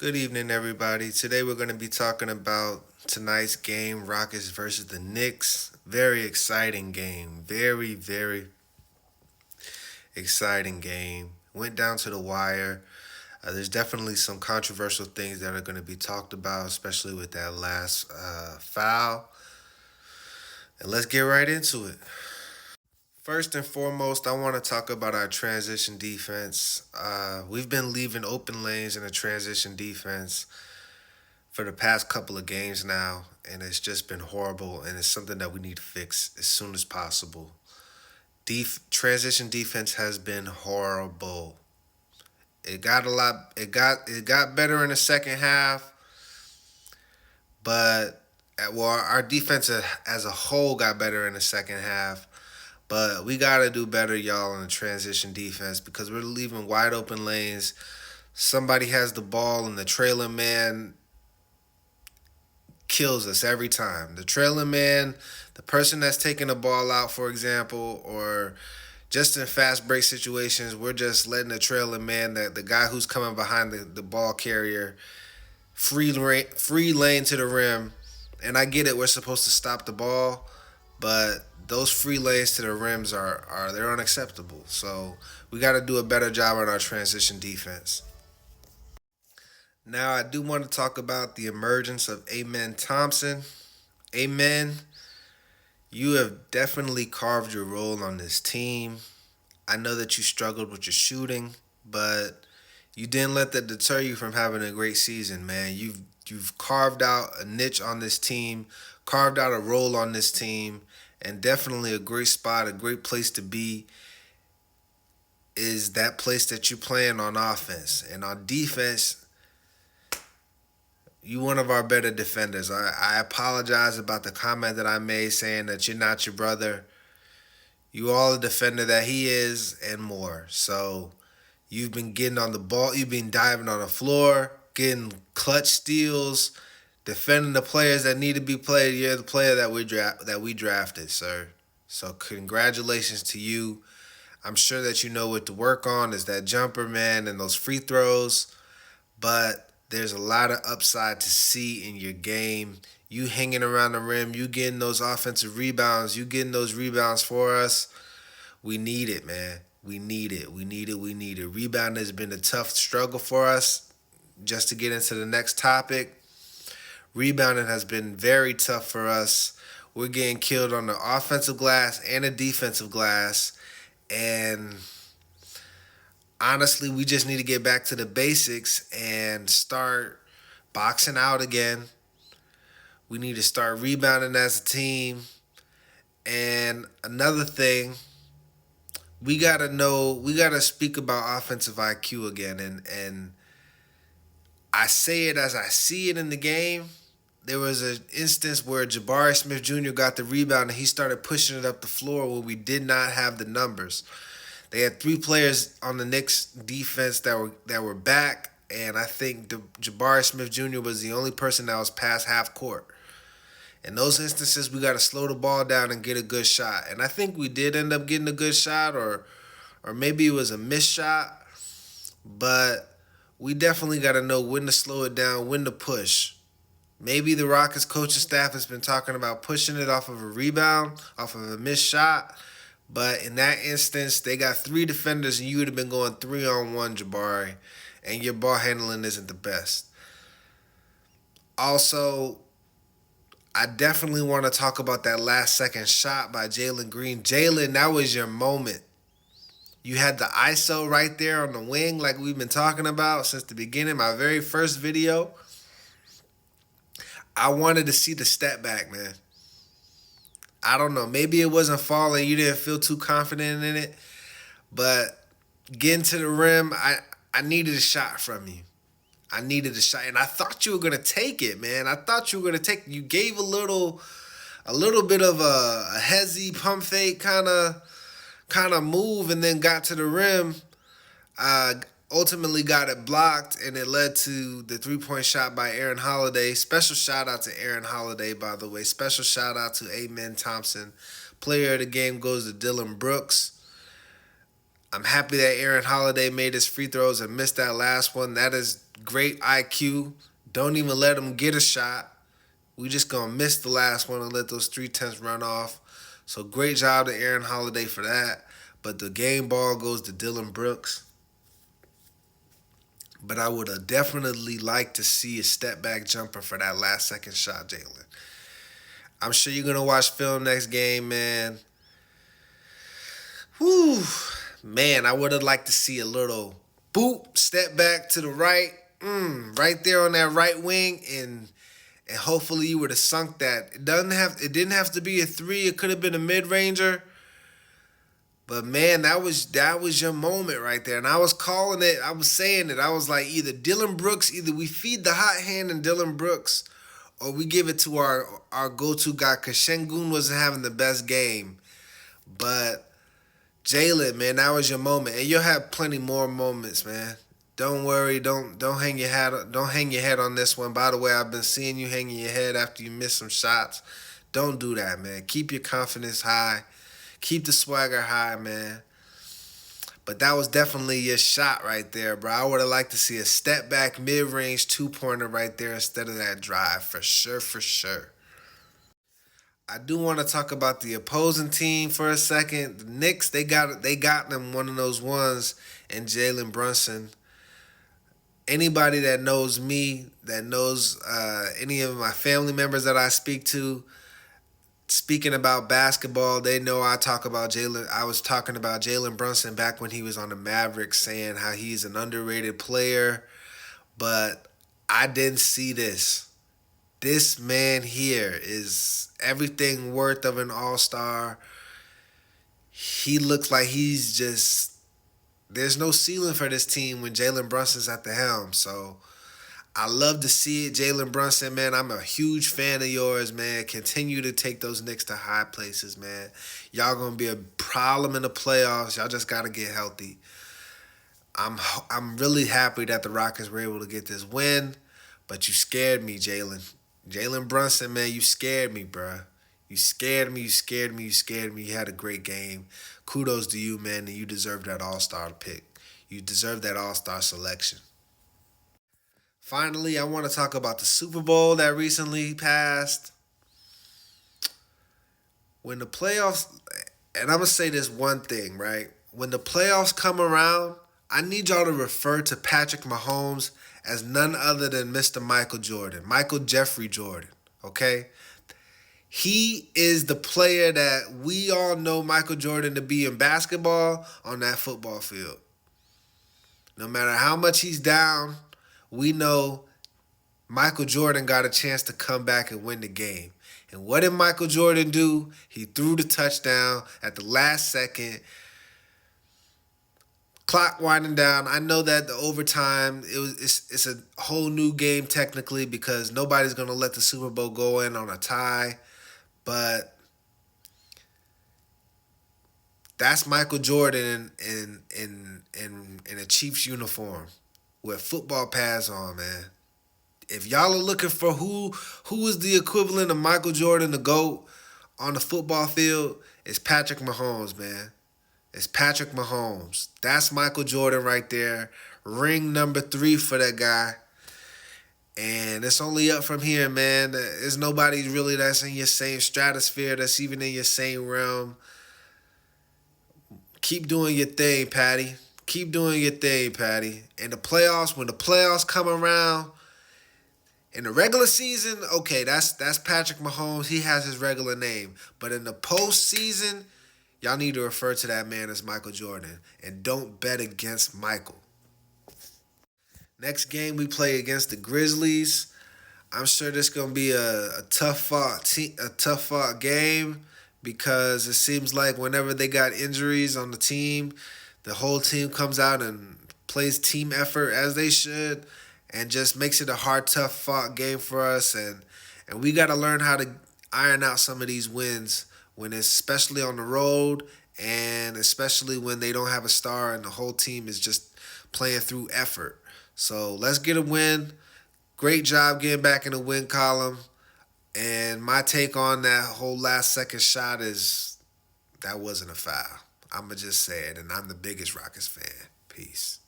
Good evening, everybody. Today we're going to be talking about tonight's game, Rockets versus the Knicks. Very exciting game. Very exciting game. Went down to the wire. There's definitely some controversial things that are going to be talked about, especially with that last foul. And let's get right into it. First and foremost, I want to talk about our transition defense. We've been leaving open lanes in the transition defense for the past couple of games now, and it's just been horrible, and it's something that we need to fix as soon as possible. Transition defense has been horrible. It got a lot. It got better in the second half, but our defense as a whole got better in the second half. But we got to do better, y'all, in the transition defense because we're leaving wide open lanes. Somebody has the ball, and the trailing man kills us every time. The trailing man, the person that's taking the ball out, for example, or just in fast break situations, we're just letting the trailing man, that the guy who's coming behind the ball carrier, free lane to the rim. And I get it, we're supposed to stop the ball, but those free lanes to the rims are they're unacceptable. So we got to do a better job on our transition defense. Now I do want to talk about the emergence of Amen Thompson. Amen, you have definitely carved your role on this team. I know that you struggled with your shooting, but you didn't let that deter you from having a great season, man. You've carved out a niche on this team, carved out a role on this team, and definitely a great spot, a great place to be is that place that you playing on offense. And on defense, you one of our better defenders. I apologize about the comment that I made saying that you're not your brother. You are the defender that he is and more. So you've been getting on the ball. You've been diving on the floor, getting clutch steals, defending the players that need to be played. You're the player that we drafted, sir. So congratulations to you. I'm sure that you know what to work on is that jumper, man, and those free throws. But there's a lot of upside to see in your game. You hanging around the rim, you getting those offensive rebounds, you getting those rebounds for us. We need it, man. We need it. We need it. We need it. Rebound has been a tough struggle for us. Just to get into the next topic, rebounding has been very tough for us. We're getting killed on the offensive glass and the defensive glass. And honestly, we just need to get back to the basics and start boxing out again. We need to start rebounding as a team. And another thing, we gotta speak about offensive IQ again. And I say it as I see it in the game. There was an instance where Jabari Smith Jr. got the rebound and he started pushing it up the floor where we did not have the numbers. They had three players on the Knicks defense that were back, and I think Jabari Smith Jr. was the only person that was past half court. In those instances, we got to slow the ball down and get a good shot. And I think we did end up getting a good shot, or maybe it was a missed shot. But we definitely got to know when to slow it down, when to push. Maybe the Rockets coaching staff has been talking about pushing it off of a rebound, off of a missed shot. But in that instance, they got three defenders, and you would have been going 3-on-1, Jabari, and your ball handling isn't the best. Also, I definitely want to talk about that last second shot by Jalen Green. Jalen, that was your moment. You had the ISO right there on the wing like we've been talking about since the beginning. My very first video, I wanted to see the step back, man. I don't know. Maybe it wasn't falling. You didn't feel too confident in it. But getting to the rim, I needed a shot from you. I needed a shot. And I thought you were gonna take it, man. I thought you were gonna take you gave a little bit of a hezzy pump fake kind of move and then got to the rim. Uh, Ultimately got it blocked, and it led to the three-point shot by Aaron Holiday. Special shout out to Aaron Holiday, by the way. Special shout out to Amen Thompson. Player of the game goes to Dylan Brooks. I'm happy that Aaron Holiday made his free throws and missed that last one. That is great IQ. Don't even let him get a shot. We just gonna miss the last one and let those 3 tenths run off. So great job to Aaron Holiday for that. But the game ball goes to Dylan Brooks. But I would have definitely liked to see a step back jumper for that last second shot, Jalen. I'm sure you're gonna watch film next game, man. Whew. Man, I would have liked to see a little boop, step back to the right, right there on that right wing, and hopefully you would have sunk that. It didn't have to be a three. It could have been a mid ranger. But man, that was your moment right there. And I was calling it, I was saying it. I was like, either Dylan Brooks, either we feed the hot hand in Dylan Brooks, or we give it to our go-to guy, because Şengün wasn't having the best game. But Jalen, man, that was your moment. And you'll have plenty more moments, man. Don't worry, don't hang your head on this one. By the way, I've been seeing you hanging your head after you miss some shots. Don't do that, man. Keep your confidence high. Keep the swagger high, man. But that was definitely your shot right there, bro. I would have liked to see a step back mid range 2-pointer right there instead of that drive, for sure, for sure. I do want to talk about the opposing team for a second. The Knicks, they got them one of those ones in Jalen Brunson. Anybody that knows me, that knows any of my family members that I speak to, speaking about basketball, they know I talk about Jalen. I was talking about Jalen Brunson back when he was on the Mavericks, saying how he's an underrated player, but I didn't see this. This man here is everything worth of an all-star. He looks like he's just, there's no ceiling for this team when Jalen Brunson's at the helm. So I love to see it. Jalen Brunson, man, I'm a huge fan of yours, man. Continue to take those Knicks to high places, man. Y'all going to be a problem in the playoffs. Y'all just got to get healthy. I'm really happy that the Rockets were able to get this win, but you scared me, Jalen. Jalen Brunson, man, you scared me, bruh. You scared me, you scared me, you scared me. You had a great game. Kudos to you, man, and you deserve that all-star pick. You deserve that all-star selection. Finally, I want to talk about the Super Bowl that recently passed. When the playoffs, and I'm going to say this one thing, right? When the playoffs come around, I need y'all to refer to Patrick Mahomes as none other than Mr. Michael Jordan, Michael Jeffrey Jordan, okay? He is the player that we all know Michael Jordan to be in basketball on that football field. No matter how much he's down, we know Michael Jordan got a chance to come back and win the game. And what did Michael Jordan do? He threw the touchdown at the last second. Clock winding down. I know that the overtime, it's a whole new game technically because nobody's gonna let the Super Bowl go in on a tie. But that's Michael Jordan in a Chiefs uniform with football pads on, man. If y'all are looking for who is the equivalent of Michael Jordan, the GOAT, on the football field, it's Patrick Mahomes, man. It's Patrick Mahomes. That's Michael Jordan right there. Ring number 3 for that guy. And it's only up from here, man. There's nobody really that's in your same stratosphere, that's even in your same realm. Keep doing your thing, Patty. Keep doing your thing, Patty. And the playoffs, when the playoffs come around, in the regular season, okay, that's Patrick Mahomes. He has his regular name. But in the postseason, y'all need to refer to that man as Michael Jordan. And don't bet against Michael. Next game we play against the Grizzlies. I'm sure this is gonna be a tough fought game because it seems like whenever they got injuries on the team, the whole team comes out and plays team effort as they should, and just makes it a hard, tough fought game for us. And we got to learn how to iron out some of these wins when it's especially on the road, and especially when they don't have a star and the whole team is just playing through effort. So let's get a win. Great job getting back in the win column. And my take on that whole last second shot is that wasn't a foul. I'm going to just say it, and I'm the biggest Rockets fan. Peace.